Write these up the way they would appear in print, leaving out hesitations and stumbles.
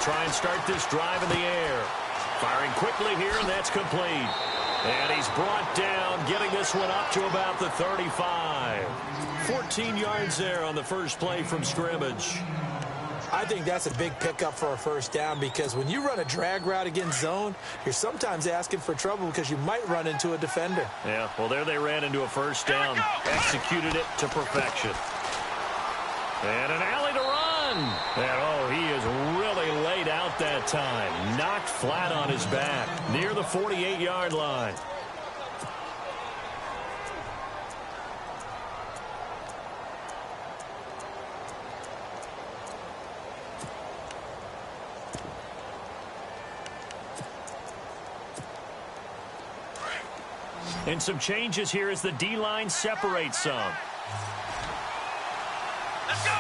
try and start this drive in the air. Firing quickly here, and that's complete. And he's brought down, getting this one up to about the 35. 14 yards there on the first play from scrimmage. I think that's a big pickup for a first down, because when you run a drag route against zone, you're sometimes asking for trouble because you might run into a defender. Yeah, well, there they ran into a first down. Executed it to perfection. And an alley to run. And, oh, he is really laid out that time. Knocked flat on his back near the 48-yard line. And some changes here as the D-line separates some. Let's go!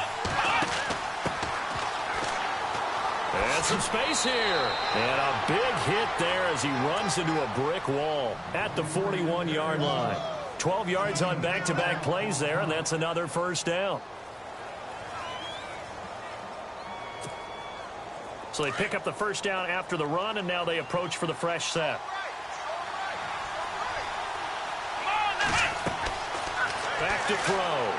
And some space here. And a big hit there as he runs into a brick wall at the 41-yard line. 12 yards on back-to-back plays there, and that's another first down. So they pick up the first down after the run, and now they approach for the fresh set. Back to throw.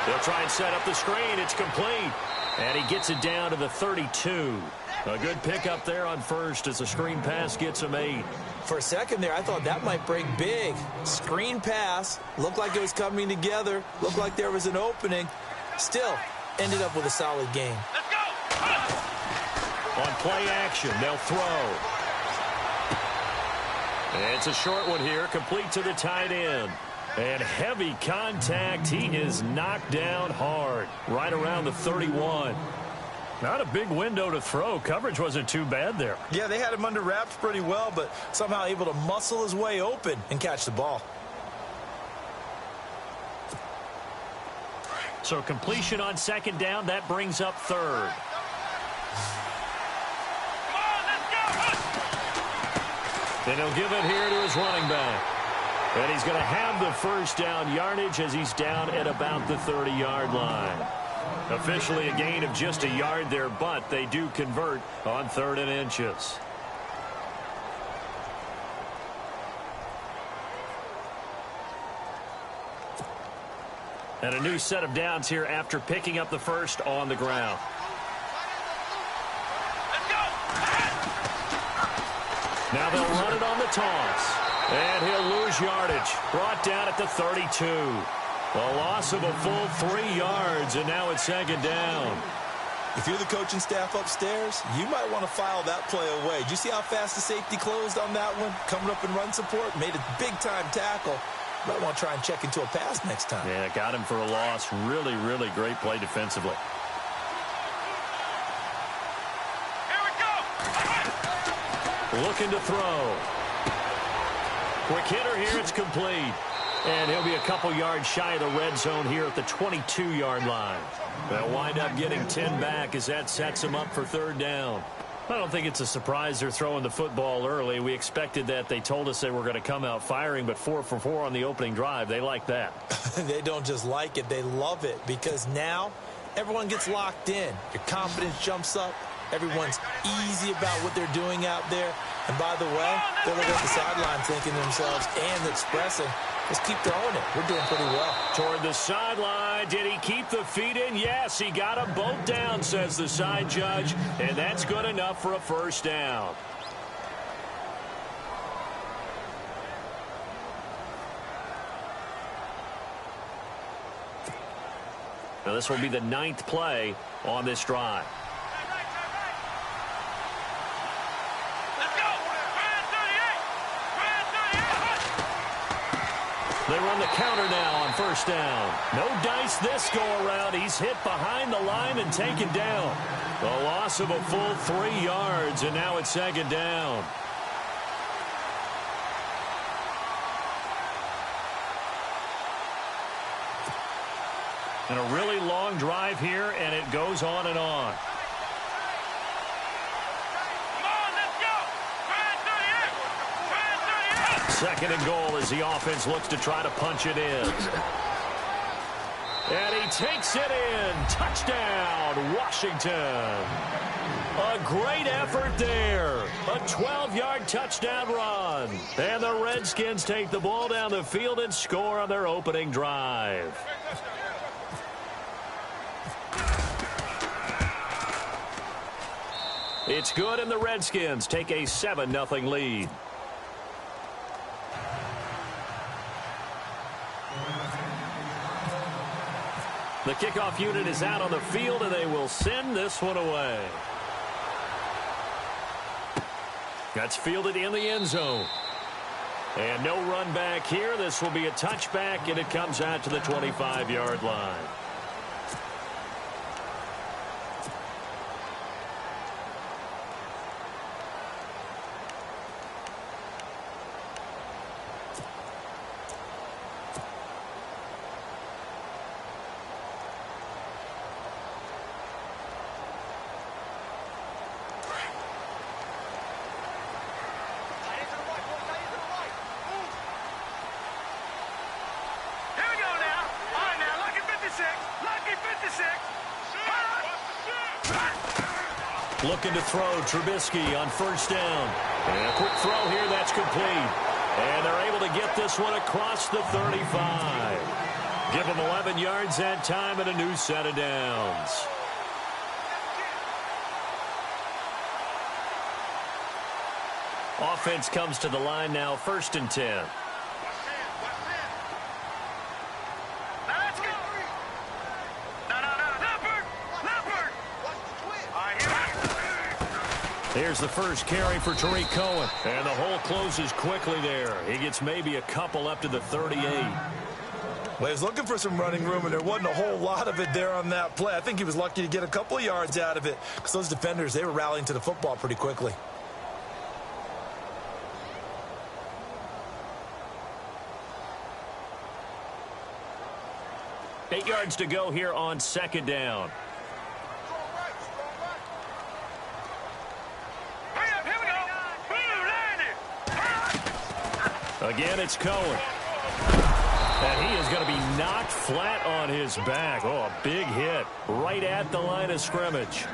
They'll try and set up the screen. It's complete. And he gets it down to the 32. A good pickup there on first as the screen pass gets him 8. For a second there, I thought that might break big. Screen pass. Looked like it was coming together. Looked like there was an opening. Still, ended up with a solid game. Let's go! On play action, they'll throw. And it's a short one here, complete to the tight end. And heavy contact. He is knocked down hard, right around the 31. Not a big window to throw. Coverage wasn't too bad there. Yeah, they had him under wraps pretty well, but somehow able to muscle his way open and catch the ball. So completion on second down, that brings up third. And he'll give it here to his running back. And he's going to have the first down yardage as he's down at about the 30-yard line. Officially a gain of just a yard there, but they do convert on 3rd and inches. And a new set of downs here after picking up the first on the ground. Now they'll run it on the toss. And he'll lose yardage. Brought down at the 32. A loss of a full 3 yards, and now it's second down. If you're the coaching staff upstairs, you might want to file that play away. Did you see how fast the safety closed on that one? Coming up in run support, made a big-time tackle. Might want to try and check into a pass next time. Yeah, got him for a loss. Really, really great play defensively. Here we go! Looking to throw. Quick hitter here, it's complete. And he'll be a couple yards shy of the red zone here at the 22-yard line. They'll wind up getting 10 back as that sets him up for 3rd down. I don't think it's a surprise they're throwing the football early. We expected that. They told us they were going to come out firing, but 4 for 4 on the opening drive. They like that. They don't just like it, they love it, because now everyone gets locked in. Your confidence jumps up. Everyone's easy about what they're doing out there. And by the way, they're looking at the sideline thinking to themselves and expressing, let's keep throwing it. We're doing pretty well. Toward the sideline. Did he keep the feet in? Yes, he got them both down, says the side judge. And that's good enough for a first down. Now this will be the 9th play on this drive. They run the counter now on first down. No dice this go-around. He's hit behind the line and taken down. A loss of a full 3 yards, and now it's second down. And a really long drive here, and it goes on and on. Second and goal as the offense looks to try to punch it in. And he takes it in. Touchdown, Washington. A great effort there. A 12-yard touchdown run. And the Redskins take the ball down the field and score on their opening drive. It's good, and the Redskins take a 7-0 lead. The kickoff unit is out on the field, and they will send this one away. That's fielded in the end zone. And no run back here. This will be a touchback, and it comes out to the 25-yard line. Looking to throw, Trubisky on first down. And a quick throw here, that's complete. And they're able to get this one across the 35. Give them 11 yards that time and a new set of downs. Offense comes to the line now, 1st and 10. Here's the first carry for Tariq Cohen. And the hole closes quickly there. He gets maybe a couple up to the 38. Well, he was looking for some running room, and there wasn't a whole lot of it there on that play. I think he was lucky to get a couple of yards out of it because those defenders, they were rallying to the football pretty quickly. Eight yards to go here on 2nd down. Again, it's Cohen. And he is going to be knocked flat on his back. Oh, a big hit right at the line of scrimmage.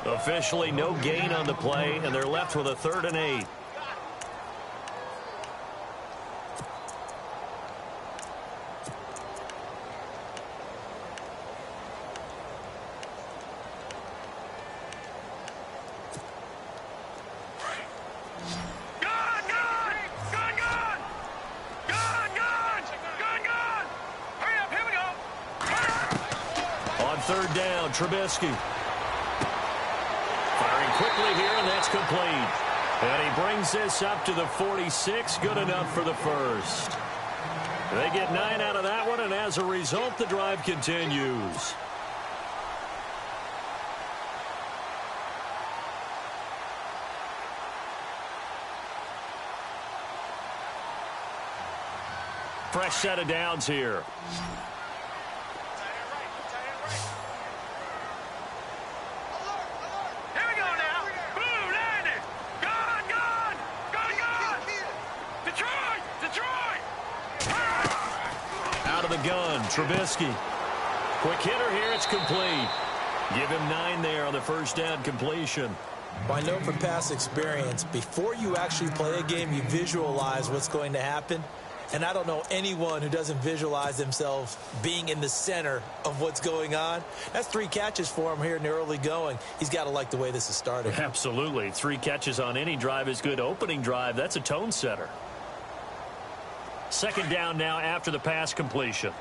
Officially no gain on the play, and they're left with a 3rd and 8. Trubisky. Firing quickly here, and that's complete. And he brings this up to the 46. Good enough for the first. They get 9 out of that one, and as a result, the drive continues. Fresh set of downs here. Trubisky. Quick hitter here. It's complete. Give him 9 there on the first down completion. I know from past experience, before you actually play a game, you visualize what's going to happen. And I don't know anyone who doesn't visualize themselves being in the center of what's going on. That's 3 catches for him here in the early going. He's got to like the way this is starting. Absolutely. 3 catches on any drive is good. Opening drive, that's a tone setter. 2nd down now after the pass completion.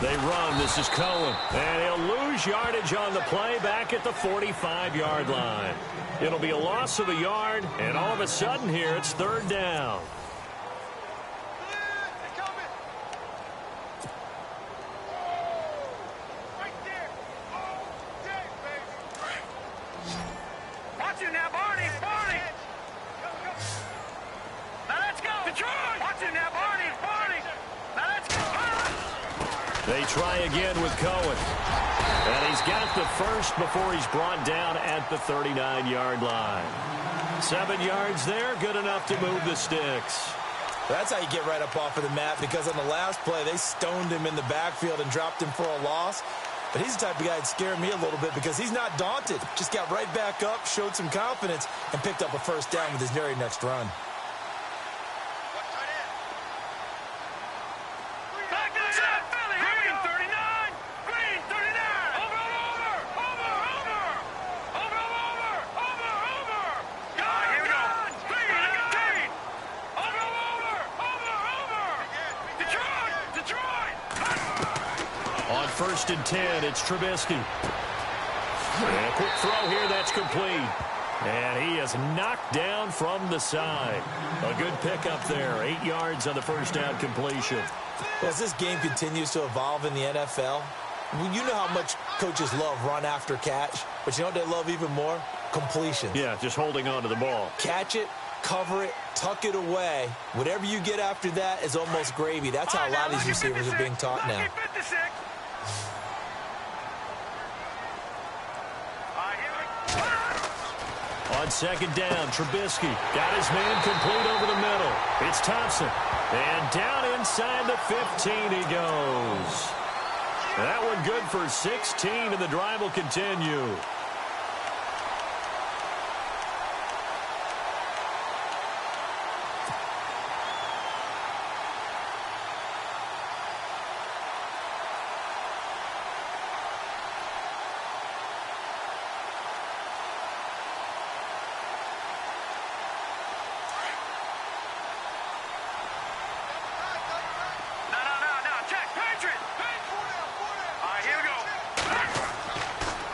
They run. This is Cohen. And he'll lose yardage on the play back at the 45-yard line. It'll be a loss of a yard, and all of a sudden here it's 3rd down. Watch it now, Barney. Barney. Now let's go. Detroit. Watch it now, Barney. Barney. Now let's go. They try again with Cohen. And he's got the first before he's brought down at the 39-yard line. 7 yards there, good enough to move the sticks. That's how you get right up off of the mat, because on the last play, they stoned him in the backfield and dropped him for a loss. But he's the type of guy that scared me a little bit because he's not daunted. Just got right back up, showed some confidence, and picked up a first down with his very next run. On 1st and 10, it's Trubisky. And a quick throw here, that's complete. And he is knocked down from the side. A good pickup there, 8 yards on the first down completion. Well, as this game continues to evolve in the NFL, you know how much coaches love run after catch, but you know what they love even more? Completion. Yeah, just holding on to the ball. Catch it, cover it, tuck it away. Whatever you get after that is almost gravy. That's how a lot of these receivers are being taught now. On 2nd down, Trubisky got his man complete over the middle. It's Thompson. And down inside the 15 he goes. That one good for 16, and the drive will continue.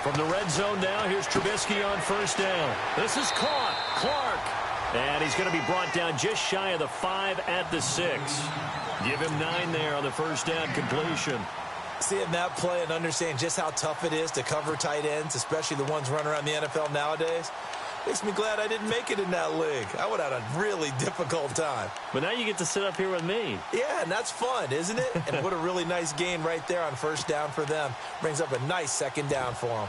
From the red zone now, here's Trubisky on 1st down. This is caught. Clark. And he's going to be brought down just shy of the 5 at the 6. Give him 9 there on the first down completion. Seeing that play and understanding just how tough it is to cover tight ends, especially the ones running around the NFL nowadays, makes me glad I didn't make it in that league. I would have had a really difficult time. But now you get to sit up here with me. Yeah, and that's fun, isn't it? And what a really nice gain right there on 1st down for them. Brings up a nice 2nd down for them.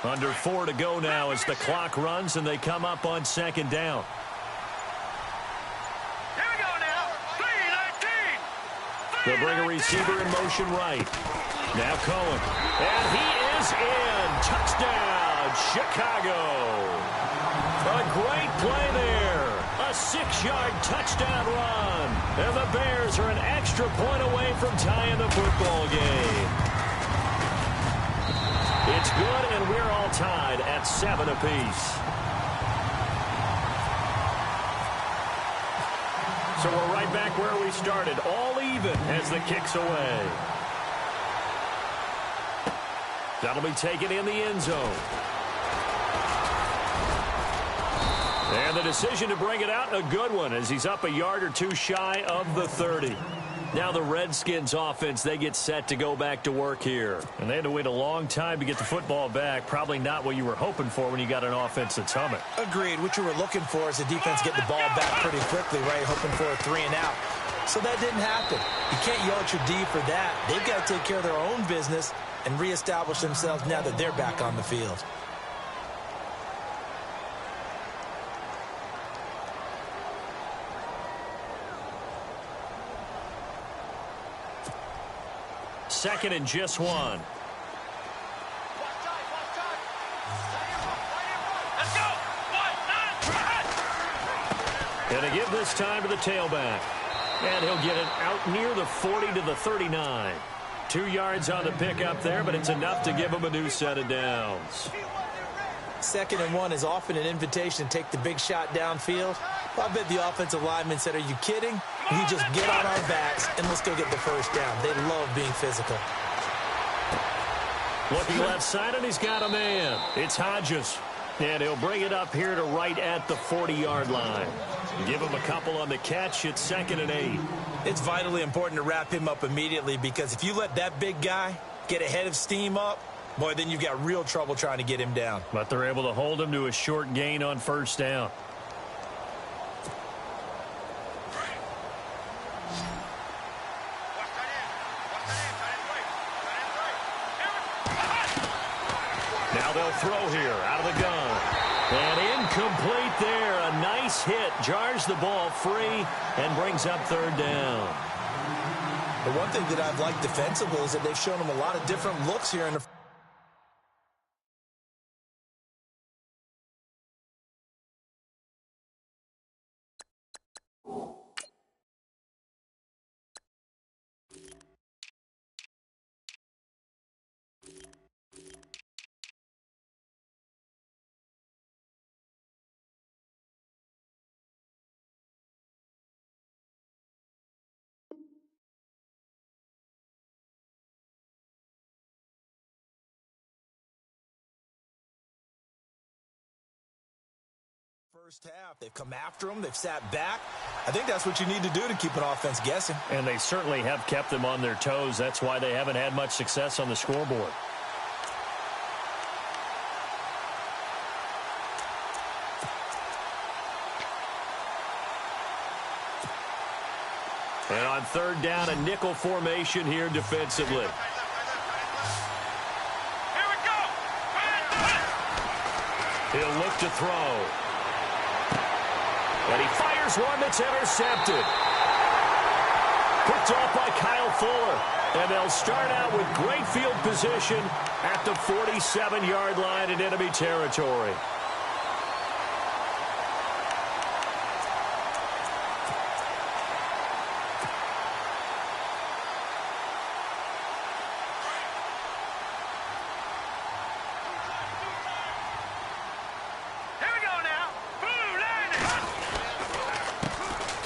Under 4 to go now as the clock runs and they come up on 2nd down. Here we go now. 3-19. They'll bring a receiver in motion right. Now Cohen. And he is in. Touchdown, Chicago. A great play there. A 6-yard touchdown run. And the Bears are an extra point away from tying the football game. It's good, and we're all tied at 7 apiece. So we're right back where we started, all even as the kick's away. That'll be taken in the end zone. And the decision to bring it out, a good one, as he's up a yard or two shy of the 30. Now the Redskins offense, they get set to go back to work here. And they had to wait a long time to get the football back. Probably not what you were hoping for when you got an offense that's humming. Agreed. What you were looking for is the defense get the ball back pretty quickly, right? Hoping for a 3 and out. So that didn't happen. You can't yell at your D for that. They've got to take care of their own business and reestablish themselves now that they're back on the field. Second and just 1. Let's go. And they give this time to the tailback. And he'll get it out near the 40 to the 39. 2 yards on the pickup there, but it's enough to give him a new set of downs. 2nd and 1 is often an invitation to take the big shot downfield. Well, I bet the offensive lineman said, are you kidding? You just get on our backs and let's go get the first down. They love being physical. Looking left side, and he's got a man. It's Hodges. And he'll bring it up here to right at the 40-yard line. Give him a couple on the catch. It's 2nd and 8. It's vitally important to wrap him up immediately, because if you let that big guy get ahead of steam up, boy, then you've got real trouble trying to get him down. But they're able to hold him to a short gain on 1st down. Now they'll throw here out of the gun. And incomplete there. A nice hit. Jars the ball free and brings up third down. The one thing that I've liked defensively is that they've shown them a lot of different looks here in the first half. They've come after them. They've sat back. I think that's what you need to do to keep an offense guessing. And they certainly have kept them on their toes. That's why they haven't had much success on the scoreboard. And on third down, a nickel formation here defensively. Here we go. He'll look to throw. And he fires one that's intercepted. Picked off by Kyle Fuller. And they'll start out with great field position at the 47-yard line in enemy territory.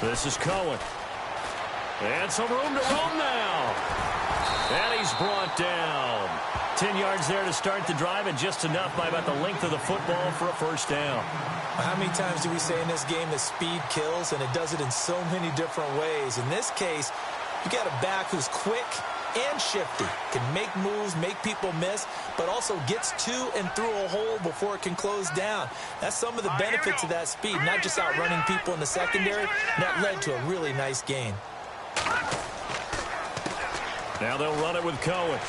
This is Cohen. And some room to roam now. And he's brought down. 10 yards there to start the drive, and just enough by about the length of the football for a first down. How many times do we say in this game that speed kills, and it does it in so many different ways? In this case, you got a back who's quick and shifty, can make moves, make people miss, but also gets to and through a hole before it can close down. That's some of the benefits of that speed, not just outrunning people in the secondary. And that led to a really nice gain. Now they'll run it with Cohen.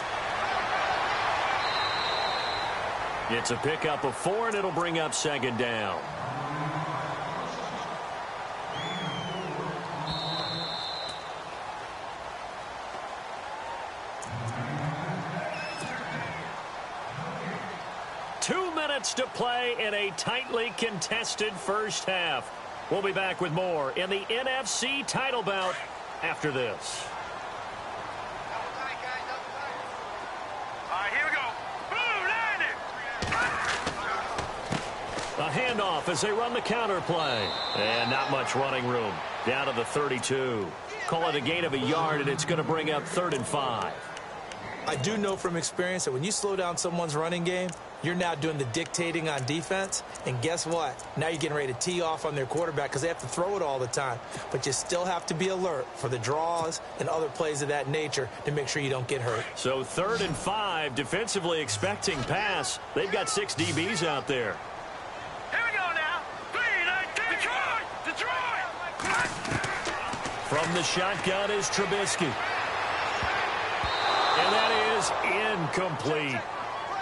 It's a pickup of 4, and it'll bring up second down. To play in a tightly contested first half. We'll be back with more in the NFC title bout after this. All right, here we go. Boom, landed. A handoff as they run the counter play. And not much running room. Down to the 32. Call it a gain of a yard, and it's going to bring up 3rd and 5. I do know from experience that when you slow down someone's running game, you're now doing the dictating on defense. And guess what? Now you're getting ready to tee off on their quarterback because they have to throw it all the time. But you still have to be alert for the draws and other plays of that nature to make sure you don't get hurt. So 3rd and 5, defensively expecting pass. They've got 6 DBs out there. Here we go now. 3-19. Detroit. From the shotgun is Trubisky. And that is incomplete.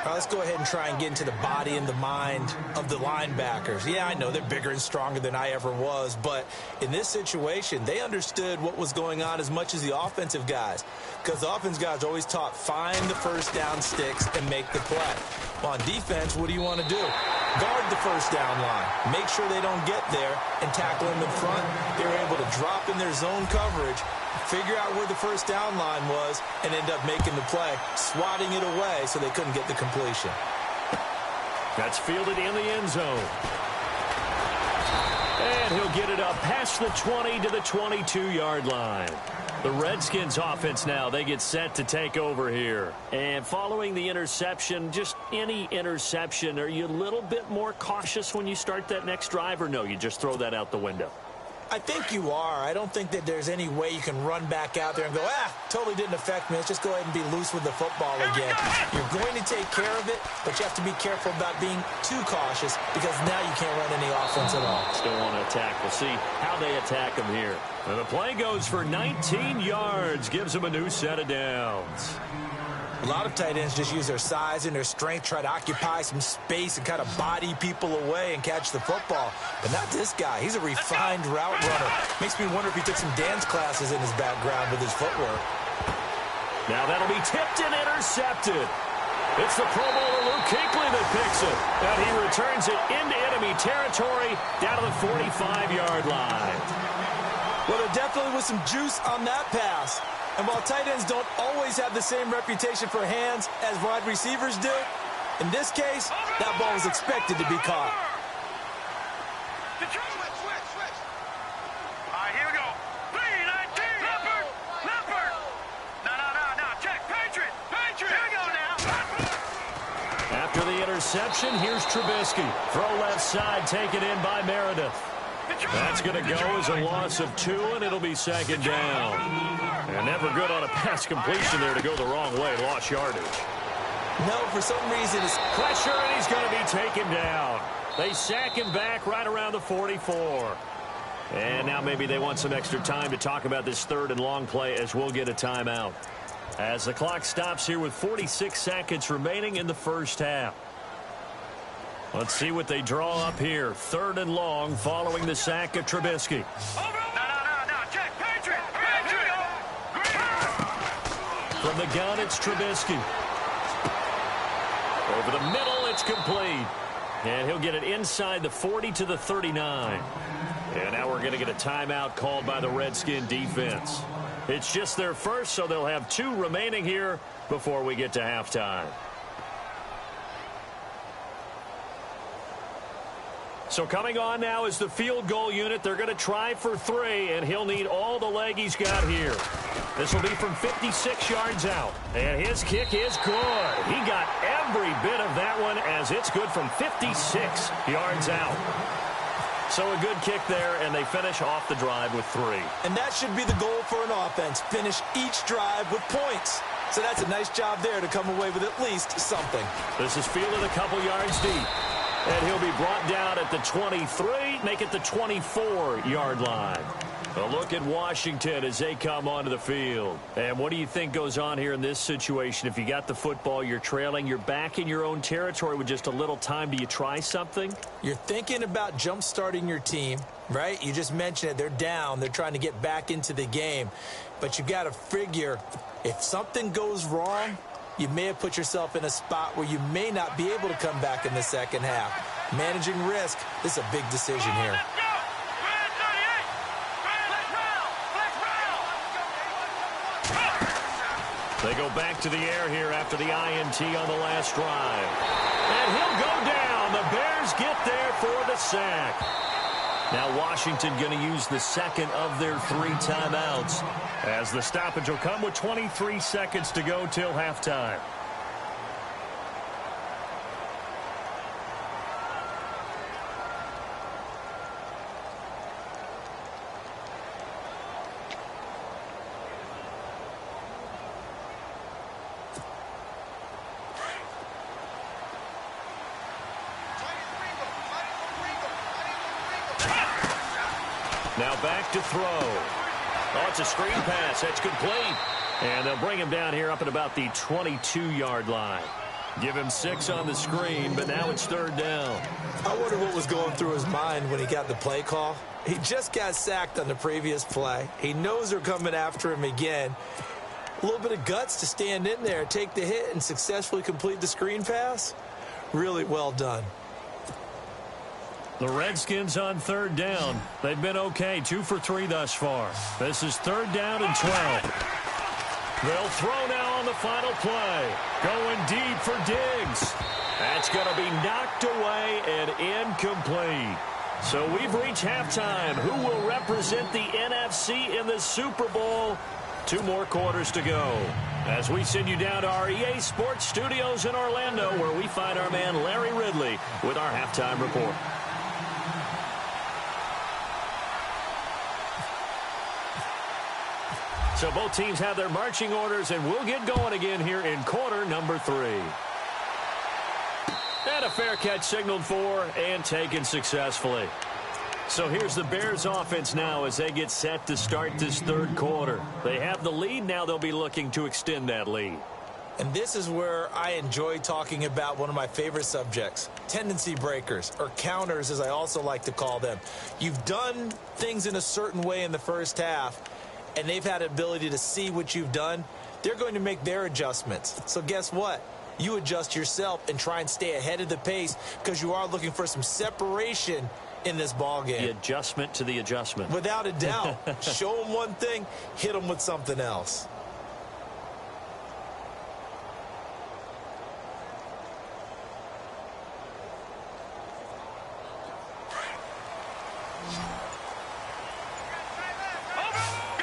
All right, let's go ahead and try and get into the body and the mind of the linebackers. Yeah, I know they're bigger and stronger than I ever was, but in this situation, they understood what was going on as much as the offensive guys, because the offensive guys always taught find the first down sticks and make the play. Well, on defense, what do you want to do? Guard the first down line. Make sure they don't get there and tackle them in front. They were able to drop in their zone coverage, figure out where the first down line was, and end up making the play, swatting it away so they couldn't get the completion. That's fielded in the end zone. And he'll get it up past the 20 to the 22-yard line. The Redskins offense now, they get set to take over here. And following the interception, just any interception, are you a little bit more cautious when you start that next drive, or no, you just throw that out the window? I think you are. I don't think that there's any way you can run back out there and go, totally didn't affect me. Let's just go ahead and be loose with the football again. You're going to take care of it, but you have to be careful about being too cautious because now you can't run any offense at all. Still want to attack. We'll see how they attack them here. And the play goes for 19 yards, gives them a new set of downs. A lot of tight ends just use their size and their strength, try to occupy some space and kind of body people away and catch the football. But not this guy. He's a refined route runner. Makes me wonder if he took some dance classes in his background with his footwork. Now that'll be tipped and intercepted. It's the Pro Bowler Luke Kuechly that picks it. And he returns it into enemy territory down to the 45-yard line. Well, there definitely was some juice on that pass. And while tight ends don't always have the same reputation for hands as wide receivers do, in this case, that ball was expected to be caught. All right, here we go. 3-19. Leopard. No. Check. Patriot. Here we go now. After the interception, here's Trubisky. Throw left side, taken in by Meredith. That's going to go as a loss of 2, and it'll be second down. And never good on a pass completion there to go the wrong way. Lost yardage. No, for some reason, it's Pressure, and he's going to be taken down. They sack him back right around the 44. And now maybe they want some extra time to talk about this third and long play as we'll get a timeout. As the clock stops here with 46 seconds remaining in the first half. Let's see what they draw up here. Third and long following the sack of Trubisky. No. Check. Patriot. From the gun, it's Trubisky. Over the middle, it's complete. And he'll get it inside the 40 to the 39. And now we're going to get a timeout called by the Redskin defense. It's just their first, so they'll have 2 remaining here before we get to halftime. So coming on now is the field goal unit. They're going to try for 3, and he'll need all the leg he's got here. This will be from 56 yards out. And his kick is good. He got every bit of that one as it's good from 56 yards out. So a good kick there, and they finish off the drive with 3. And that should be the goal for an offense. Finish each drive with points. So that's a nice job there to come away with at least something. This is fielded a couple yards deep. And he'll be brought down at the 23, make it the 24-yard line. A look at Washington as they come onto the field. And what do you think goes on here in this situation? If you got the football, you're trailing, you're back in your own territory with just a little time. Do you try something? You're thinking about jump-starting your team, right? You just mentioned it. They're down. They're trying to get back into the game. But you got to figure if something goes wrong, you may have put yourself in a spot where you may not be able to come back in the second half. Managing risk, this is a big decision here. They go back to the air here after the INT on the last drive. And he'll go down. The Bears get there for the sack. Now Washington going to use the second of their 3 timeouts as the stoppage will come with 23 seconds to go till halftime. Now back to throw. Oh, it's a screen pass. That's complete. And they'll bring him down here up at about the 22-yard line. Give him 6 on the screen, but now it's third down. I wonder what was going through his mind when he got the play call. He just got sacked on the previous play. He knows they're coming after him again. A little bit of guts to stand in there, take the hit, and successfully complete the screen pass. Really well done. The Redskins on third down. They've been okay, 2 for 3 thus far. This is third down and 12. They'll throw now on the final play. Going deep for Diggs. That's going to be knocked away and incomplete. So we've reached halftime. Who will represent the NFC in the Super Bowl? 2 more quarters to go. As we send you down to our EA Sports Studios in Orlando, where we find our man Larry Ridley with our halftime report. So both teams have their marching orders, and we'll get going again here in quarter number 3. And a fair catch signaled for and taken successfully. So here's the Bears offense now as they get set to start this third quarter. They have the lead. Now they'll be looking to extend that lead. And this is where I enjoy talking about one of my favorite subjects, tendency breakers, or counters as I also like to call them. You've done things in a certain way in the first half, and they've had the ability to see what you've done. They're going to make their adjustments. So guess what? You adjust yourself and try and stay ahead of the pace because you are looking for some separation in this ball game. The adjustment to the adjustment. Without a doubt. Show them one thing, hit them with something else.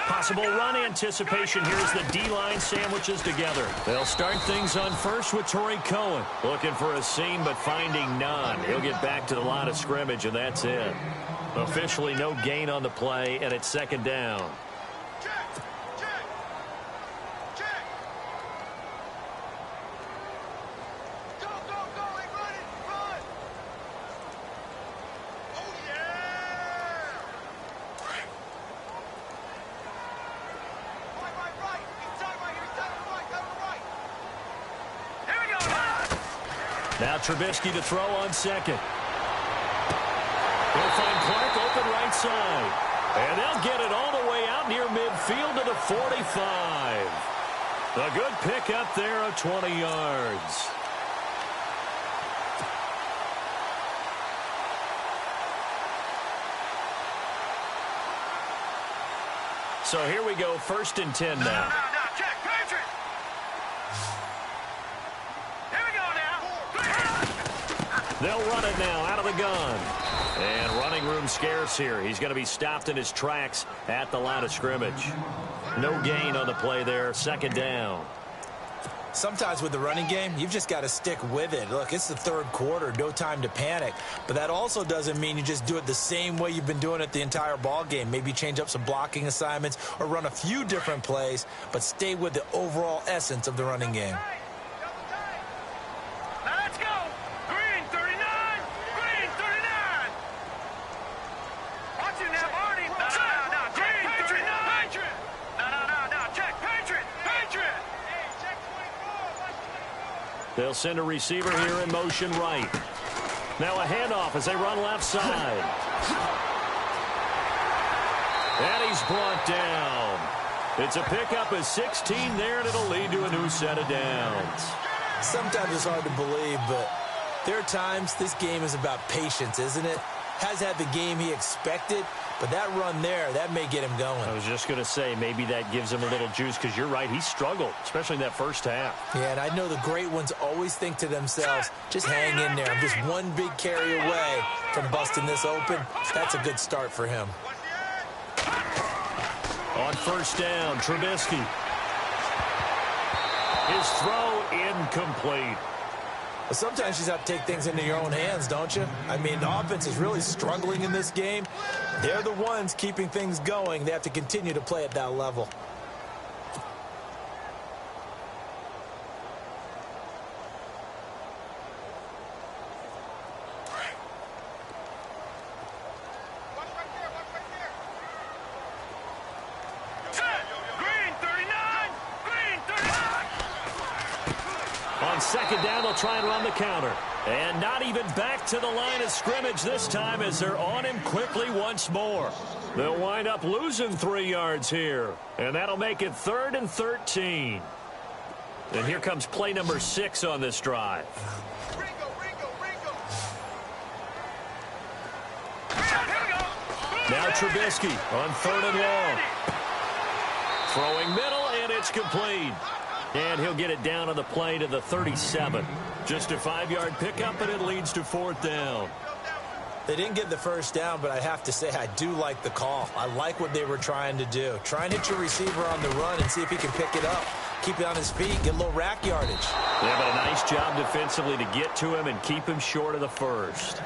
Possible run anticipation here as the D-line sandwiches together. They'll start things on first with Torrey Cohen. Looking for a seam, but finding none. He'll get back to the line of scrimmage, and that's it. Officially no gain on the play, and it's second down. Now Trubisky to throw on second. He'll find Clark open right side. And they'll get it all the way out near midfield to the 45. A good pickup there of 20 yards. So here we go, 1st and 10 now. They'll run it now out of the gun. And running room scarce here. He's going to be stopped in his tracks at the line of scrimmage. No gain on the play there. Second down. Sometimes with the running game, you've just got to stick with it. Look, it's the third quarter, no time to panic. But that also doesn't mean you just do it the same way you've been doing it the entire ball game. Maybe change up some blocking assignments or run a few different plays, but stay with the overall essence of the running game. They'll send a receiver here in motion right. Now a handoff as they run left side. And he's brought down. It's a pickup of 16 there, and it'll lead to a new set of downs. Sometimes it's hard to believe, but there are times this game is about patience, isn't it? Has had the game he expected, but that run there, that may get him going. I was just going to say, maybe that gives him a little juice because you're right, he struggled, especially in that first half. Yeah, and I know the great ones always think to themselves, just hang in there. I'm just one big carry away from busting this open. That's a good start for him. On first down, Trubisky. His throw incomplete. But sometimes you just have to take things into your own hands, don't you? I mean, the offense is really struggling in this game. They're the ones keeping things going. They have to continue to play at that level. Second down, they'll try and run the counter. And not even back to the line of scrimmage this time as they're on him quickly once more. They'll wind up losing 3 yards here. And that'll make it 3rd and 13. And here comes play number 6 on this drive. Now Trubisky on 3rd and long. Throwing middle, and it's complete. And he'll get it down on the play to the 37. Just a 5-yard pickup, and it leads to 4th down. They didn't get the first down, but I have to say I do like the call. I like what they were trying to do. Try and hit your receiver on the run and see if he can pick it up. Keep it on his feet, get a little rack yardage. Yeah, but a nice job defensively to get to him and keep him short of the first.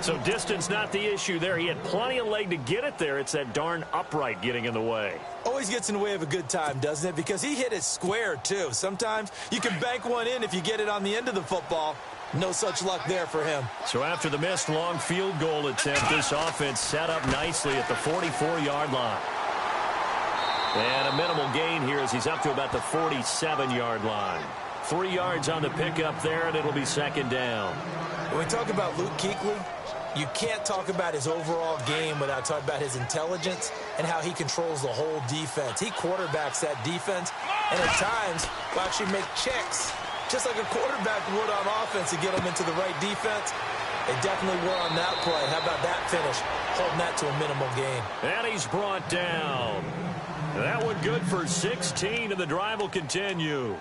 So distance not the issue there. He had plenty of leg to get it there. It's that darn upright getting in the way. Always gets in the way of a good time, doesn't it? Because he hit it square, too. Sometimes you can bank one in if you get it on the end of the football. No such luck there for him. So after the missed long field goal attempt, this offense set up nicely at the 44-yard line. And a minimal gain here as he's up to about the 47-yard line. 3 yards on the pickup there, and it'll be second down. When we talk about Luke Kuechly, you can't talk about his overall game without talking about his intelligence and how he controls the whole defense. He quarterbacks that defense, and at times will actually make checks, just like a quarterback would on offense, to get them into the right defense. They definitely were on that play. How about that finish? Holding that to a minimal gain. And he's brought down. That one good for 16, and the drive will continue.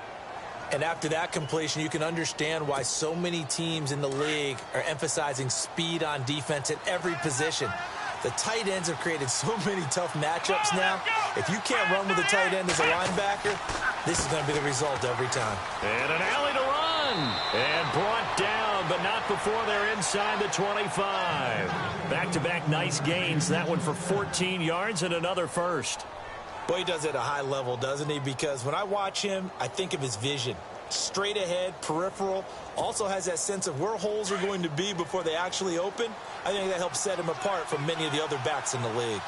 And after that completion, you can understand why so many teams in the league are emphasizing speed on defense at every position. The tight ends have created so many tough matchups now. If you can't run with a tight end as a linebacker, this is going to be the result every time. And an alley to run. And brought down, but not before they're inside the 25. Back-to-back nice gains. That one for 14 yards and another first. Boy, he does it at a high level, doesn't he? Because when I watch him, I think of his vision. Straight ahead, peripheral. Also has that sense of where holes are going to be before they actually open. I think that helps set him apart from many of the other backs in the league.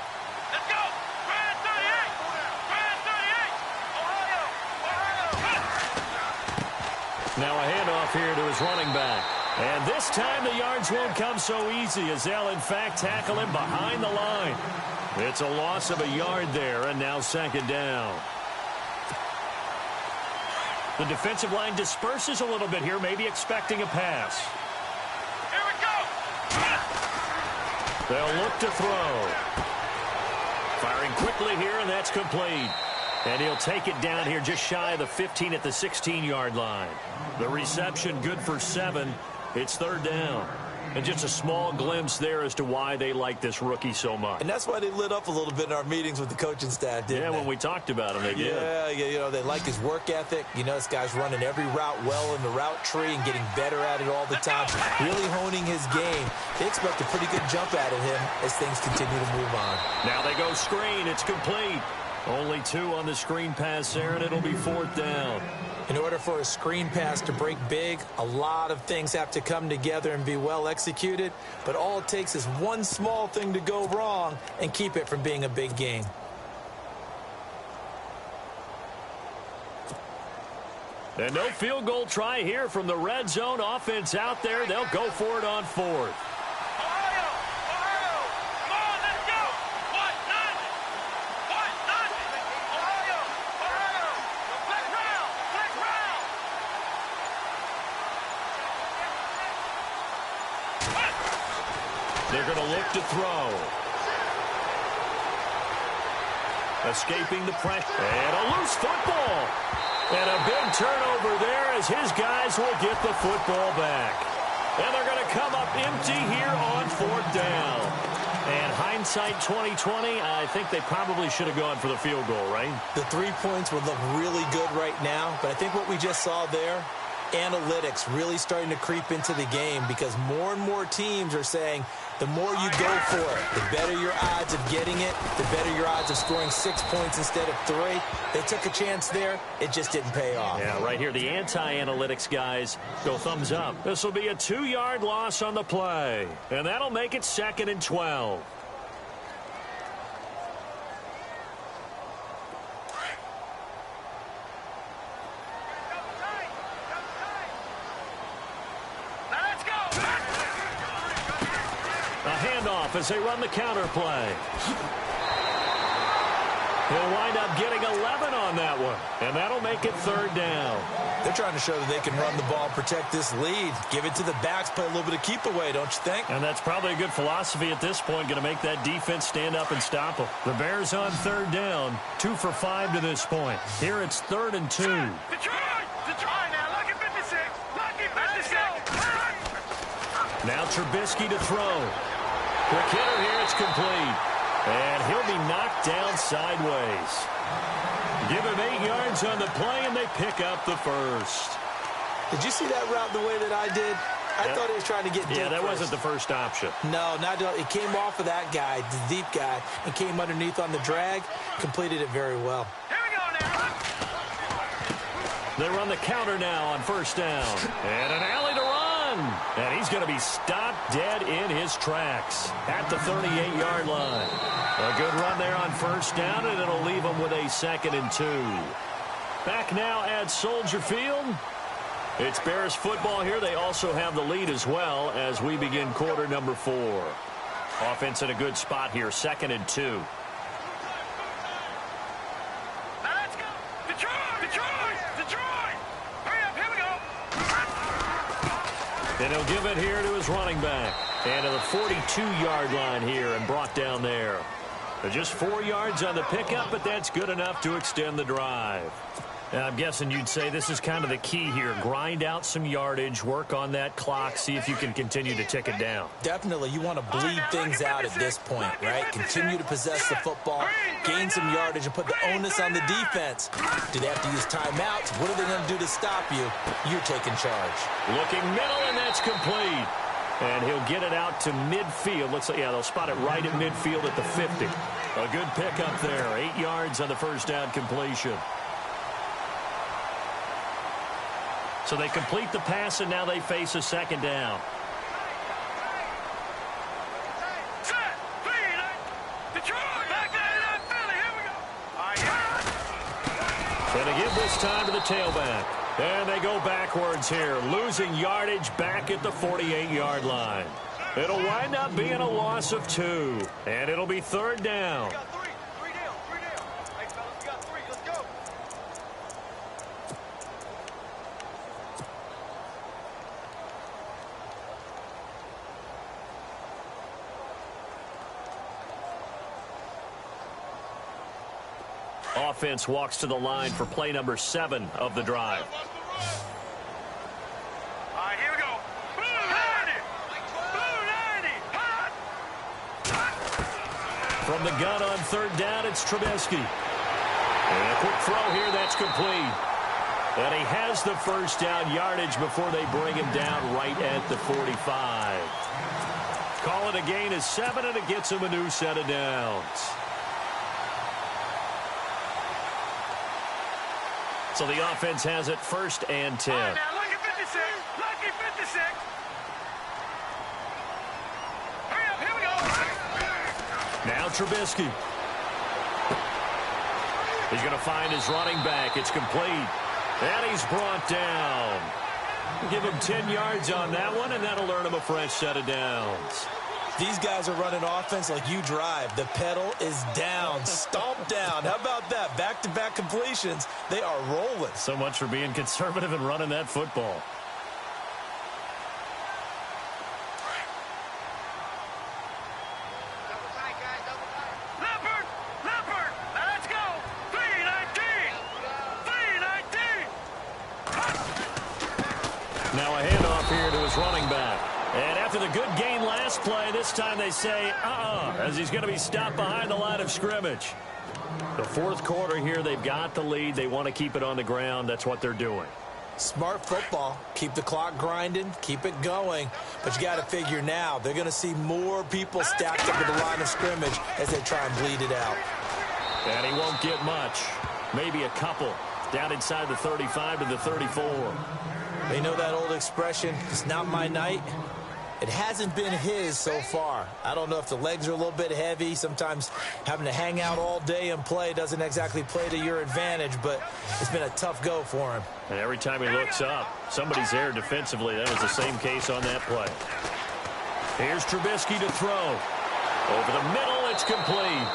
Let's go! Brand 38! Brand 38! Ohio! Now a handoff here to his running back. And this time the yards won't come so easy, as they'll in fact tackle him behind the line. It's a loss of a yard there, and now second down. The defensive line disperses a little bit here, maybe expecting a pass. Here we go! They'll look to throw. Firing quickly here, and that's complete. And he'll take it down here just shy of the 15 at the 16-yard line. The reception good for 7. It's third down. And just a small glimpse there as to why they like this rookie so much. And that's why they lit up a little bit in our meetings with the coaching staff, didn't they? Yeah, when we talked about him, they did. Yeah, you know, they like his work ethic. You know, this guy's running every route well in the route tree and getting better at it all the time. Really honing his game. They expect a pretty good jump out of him as things continue to move on. Now they go screen. It's complete. Only 2 on the screen pass there, and it'll be fourth down. In order for a screen pass to break big, a lot of things have to come together and be well executed. But all it takes is one small thing to go wrong and keep it from being a big gain. And no field goal try here from the red zone. Offense out there. They'll go for it on fourth. They're going to look to throw. Escaping the pressure. And a loose football. And a big turnover there as his guys will get the football back. And they're going to come up empty here on fourth down. And hindsight 2020, I think they probably should have gone for the field goal, right? The 3 points would look really good right now. But I think what we just saw there, analytics really starting to creep into the game, because more and more teams are saying the more you go for it, the better your odds of getting it, the better your odds of scoring 6 points instead of 3. They took a chance there. It just didn't pay off. Yeah, right here, the anti-analytics guys go thumbs up. This will be a 2-yard loss on the play, and that'll make it 2nd and 12. As they run the counter play. He'll wind up getting 11 on that one, and that'll make it third down. They're trying to show that they can run the ball, protect this lead, give it to the backs, play a little bit of keep away, don't you think? And that's probably a good philosophy at this point, going to make that defense stand up and stop them. The Bears on third down, 2 for 5 to this point. Here it's 3rd and 2. Detroit now, lucky 56, lucky 56. Now Trubisky to throw. Quick hitter here, it's complete. And he'll be knocked down sideways. Give him 8 yards on the play, and they pick up the first. Did you see that route the way that I did? I thought he was trying to get deep. Yeah, that wasn't the first option. No, not it came off of that guy, the deep guy, and came underneath on the drag. Completed it very well. Here we go now. They run the counter now on first down. And an alley to run. And he's going to be stopped dead in his tracks at the 38-yard line. A good run there on first down, and it'll leave him with a 2nd and 2. Back now at Soldier Field. It's Bears football here. They also have the lead as well as we begin quarter number 4. Offense in a good spot here, 2nd and 2. Now let's go. Detroit! Detroit! Detroit! Hurry up, here we go. And he'll give it here to his running back. And to the 42-yard line here and brought down there. Just 4 yards on the pickup, but that's good enough to extend the drive. Now, I'm guessing you'd say this is kind of the key here. Grind out some yardage, work on that clock, see if you can continue to tick it down. Definitely, you want to bleed things out at this point, right? Continue to possess the football, gain some yardage, and put the onus on the defense. Do they have to use timeouts? What are they going to do to stop you? You're taking charge. Looking middle, and that's complete. And he'll get it out to midfield. Looks like, yeah, they'll spot it right at midfield at the 50. A good pickup there. 8 yards on the first down completion. So they complete the pass, and now they face a second down. Set! Clean! Detroit! Back there in Philly! Here we go! Going to give this time to the tailback. And they go backwards here, losing yardage back at the 48-yard line. It'll wind up being a loss of 2, and it'll be 3rd down. We got 3. 3 down. 3 down. Hey, fellas, we got 3. Let's go. Offense walks to the line for play number 7 of the drive. All right, here we go. Blue 90. Blue 90. Hot. From the gun on 3rd down, it's Trubisky. And a quick throw here, that's complete. And he has the first down yardage before they bring him down right at the 45. Call it a gain of 7, and it gets him a new set of downs. So the offense has it 1st and 10. All right, now, lucky 56. Lucky 56. Hurry up, here we go. Now Trubisky. He's going to find his running back. It's complete. And he's brought down. Give him 10 yards on that one, and that'll earn him a fresh set of downs. These guys are running offense like you drive. The pedal is down, stomp down. How about that? Back-to-back completions. They are rolling. So much for being conservative and running that football. Leopard! Leopard! Now let's go! 319! 319! Now a handoff here to his running back. And after the good gain last play, this time they say, as he's going to be stopped behind the line of scrimmage. The 4th quarter here, they've got the lead. They want to keep it on the ground. That's what they're doing. Smart football. Keep the clock grinding. Keep it going. But you got to figure now, they're going to see more people stacked up at the line of scrimmage as they try and bleed it out. And he won't get much. Maybe a couple. Down inside the 35 to the 34. They know that old expression, it's not my night. It hasn't been his so far. I don't know if the legs are a little bit heavy. Sometimes having to hang out all day and play doesn't exactly play to your advantage, but it's been a tough go for him. And every time he looks up, somebody's there defensively. That was the same case on that play. Here's Trubisky to throw. Over the middle, it's complete.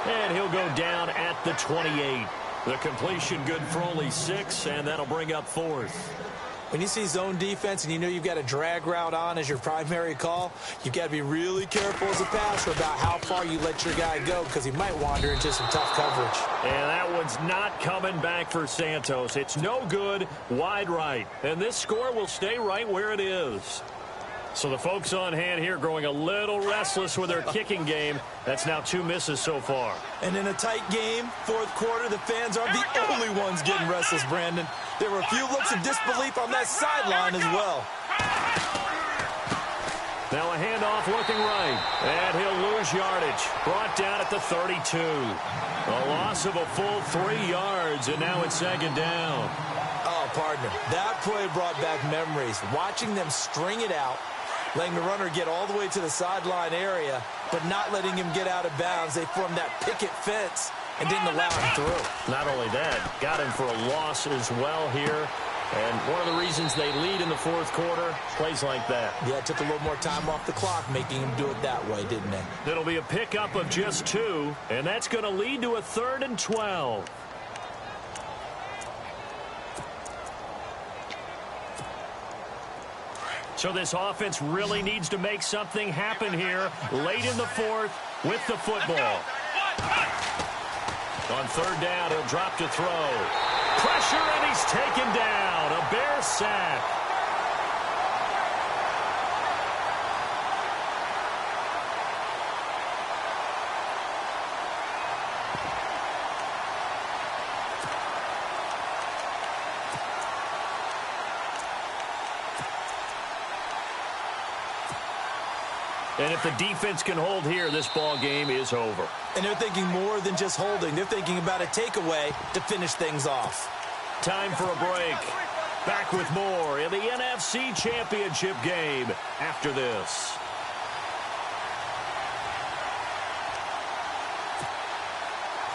And he'll go down at the 28. The completion good for only 6, and that'll bring up 4th. When you see zone defense and you know you've got a drag route on as your primary call, you've got to be really careful as a passer about how far you let your guy go because he might wander into some tough coverage. And that one's not coming back for Santos. It's no good, wide right. And this score will stay right where it is. So the folks on hand here growing a little restless with their kicking game. That's now 2 misses so far. And in a tight game, 4th quarter, the fans are the only ones getting restless, Brandon. There were a few looks of disbelief on that sideline as well. Now a handoff looking right. And he'll lose yardage. Brought down at the 32. A loss of a full 3 yards, and now it's 2nd down. Oh, partner, that play brought back memories. Watching them string it out, letting the runner get all the way to the sideline area, but not letting him get out of bounds. They formed that picket fence and didn't allow him through. Not only that, got him for a loss as well here. And one of the reasons they lead in the fourth quarter, plays like that. Yeah, it took a little more time off the clock, making him do it that way, didn't it? It'll be a pickup of just 2, and that's going to lead to a 3rd and 12. So this offense really needs to make something happen here late in the fourth with the football. On 3rd down, he'll drop to throw. Pressure, and he's taken down. A Bear sack. And if the defense can hold here, this ball game is over. And they're thinking more than just holding. They're thinking about a takeaway to finish things off. Time for a break. Back with more in the NFC Championship game after this.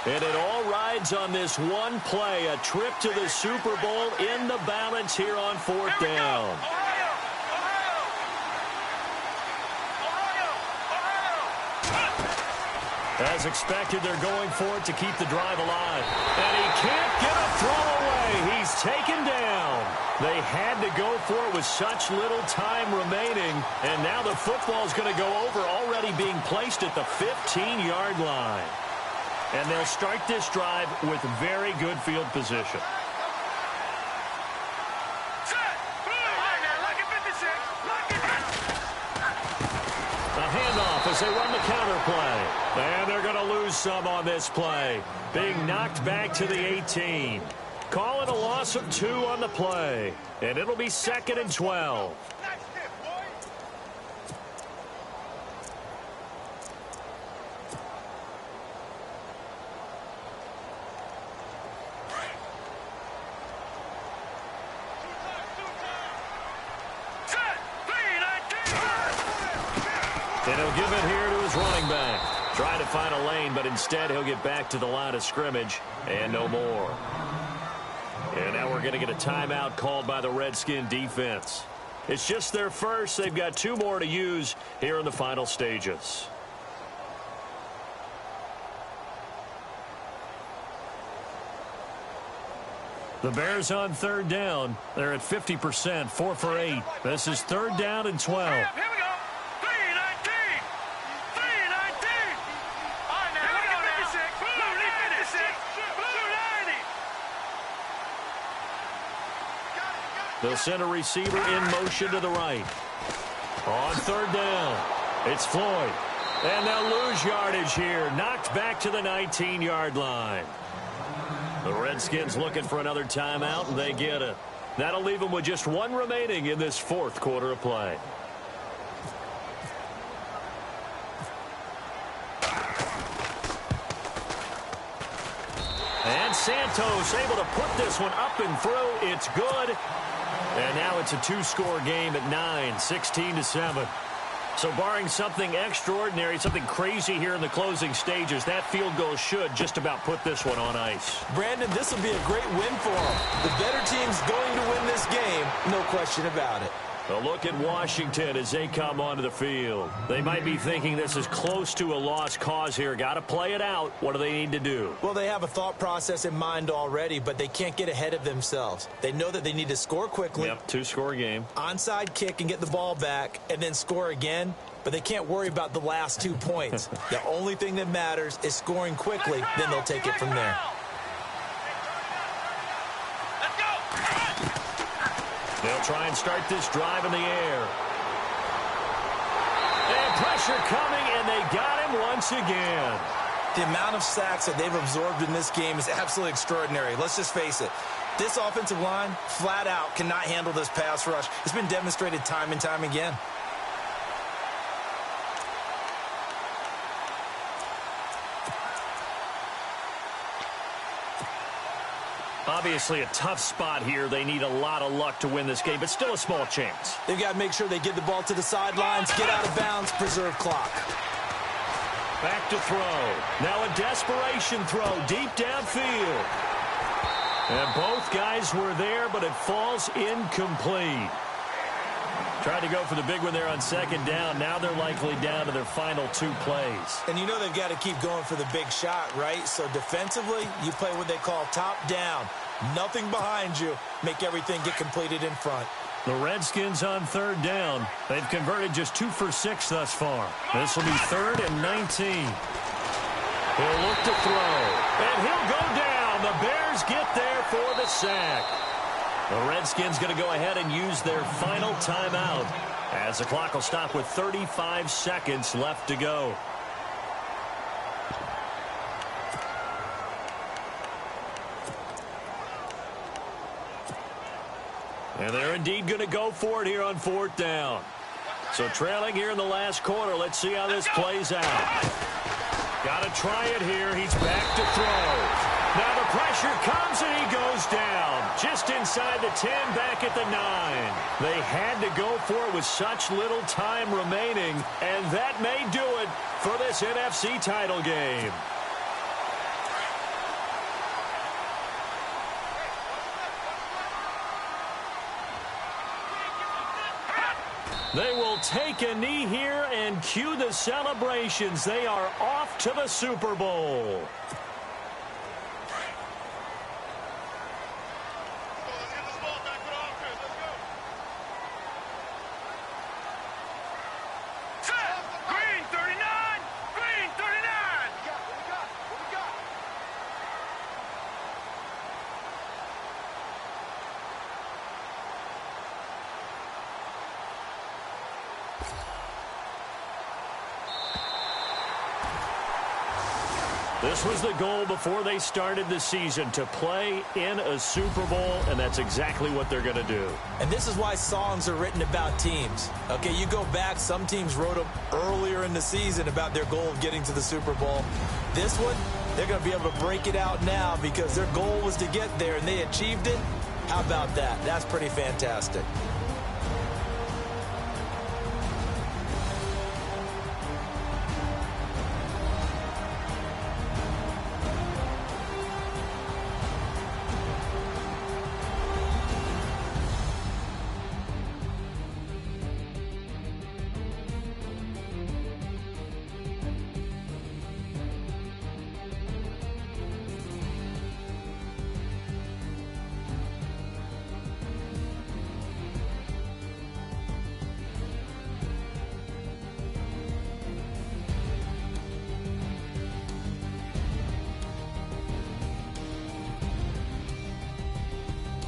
And it all rides on this one play. A trip to the Super Bowl in the balance here on 4th down. As expected, they're going for it to keep the drive alive. And he can't get a throw away. He's taken down. They had to go for it with such little time remaining. And now the football's going to go over, already being placed at the 15-yard line. And they'll start this drive with very good field position. As they run the counter play. And they're going to lose some on this play. Being knocked back to the 18. Call it a loss of 2 on the play. And it'll be 2nd and 12. And he'll give it here to his running back. Trying to find a lane, but instead he'll get back to the line of scrimmage and no more. And now we're going to get a timeout called by the Redskin defense. It's just their first. They've got 2 more to use here in the final stages. The Bears on 3rd down. They're at 50%, 4 for 8. This is 3rd down and 12. They'll send a receiver in motion to the right. On 3rd down, it's Floyd. And they'll lose yardage here. Knocked back to the 19-yard line. The Redskins looking for another timeout, and they get it. That'll leave them with just 1 remaining in this 4th quarter of play. And Santos able to put this one up and through. It's good. And now it's a 2-score game at 9, 16-7. So barring something extraordinary, something crazy here in the closing stages, that field goal should just about put this one on ice. Brandon, this will be a great win for them. The better team's going to win this game, no question about it. A look at Washington as they come onto the field. They might be thinking this is close to a lost cause here. Got to play it out. What do they need to do? Well, they have a thought process in mind already, but they can't get ahead of themselves. They know that they need to score quickly. Yep, 2-score game. Onside kick and get the ball back and then score again, but they can't worry about the last 2 points. The only thing that matters is scoring quickly, then they'll take it from there. They'll try and start this drive in the air. And pressure coming, and they got him once again. The amount of sacks that they've absorbed in this game is absolutely extraordinary. Let's just face it. This offensive line, flat out, cannot handle this pass rush. It's been demonstrated time and time again. Obviously a tough spot here. They need a lot of luck to win this game, but still a small chance. They've got to make sure they get the ball to the sidelines, get out of bounds, preserve clock. Back to throw. Now a desperation throw deep downfield. And both guys were there, but it falls incomplete. Tried to go for the big one there on second down. Now they're likely down to their final 2 plays. And you know they've got to keep going for the big shot, right? So defensively, you play what they call top down. Nothing behind you. Make everything get completed in front. The Redskins on third down. They've converted just 2 for 6 thus far. This will be 3rd and 19. He'll look to throw. And he'll go down. The Bears get there for the sack. The Redskins going to go ahead and use their final timeout as the clock will stop with 35 seconds left to go. And they're indeed going to go for it here on 4th down. So trailing here in the last quarter. Let's see how this plays out. Got to try it here. He's back to throw. Now the pressure comes and he goes down. Just inside the 10, back at the 9. They had to go for it with such little time remaining, and that may do it for this NFC title game. They will take a knee here and cue the celebrations. They are off to the Super Bowl. This was the goal before they started the season, to play in a Super Bowl, and that's exactly what they're going to do. And this is why songs are written about teams. Okay, you go back, some teams wrote them earlier in the season about their goal of getting to the Super Bowl. This one, they're going to be able to break it out now because their goal was to get there, and they achieved it. How about that? That's pretty fantastic.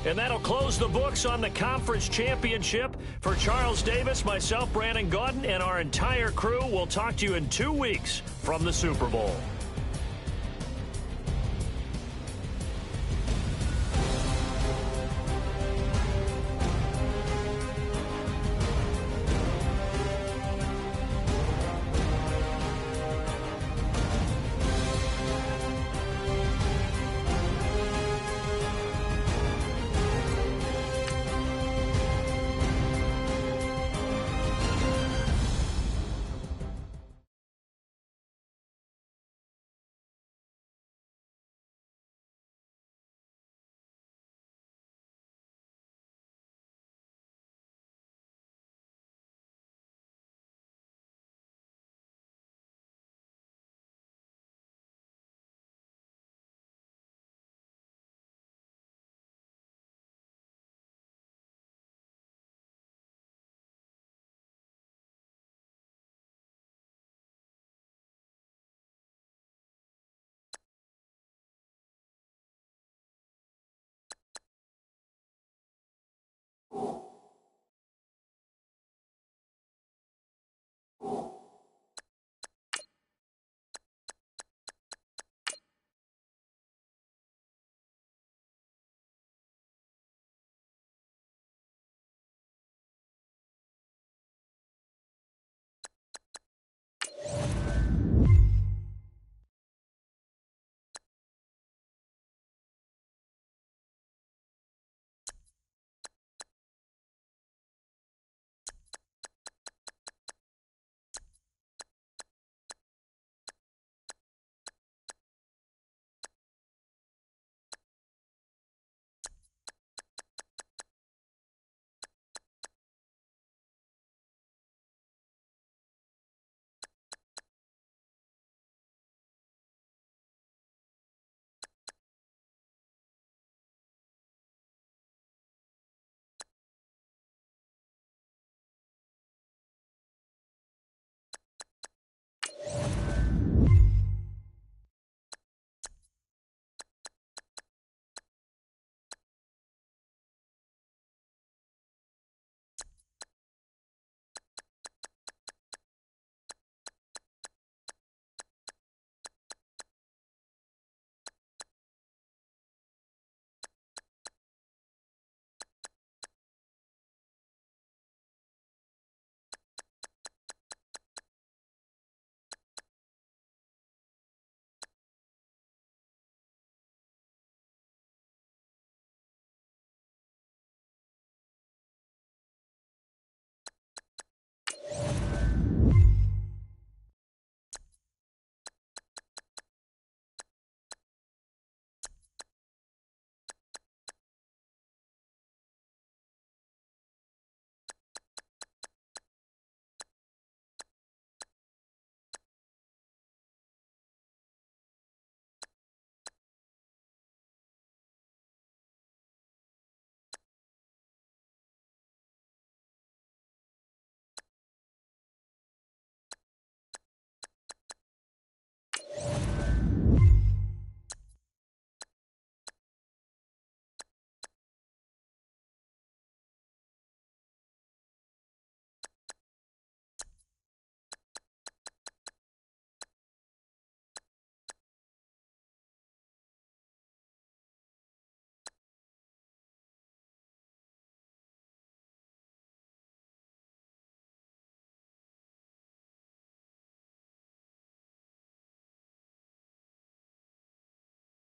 And that'll close the books on the conference championship. For Charles Davis, myself, Brandon Gaudin, and our entire crew, we'll talk to you in 2 weeks from the Super Bowl.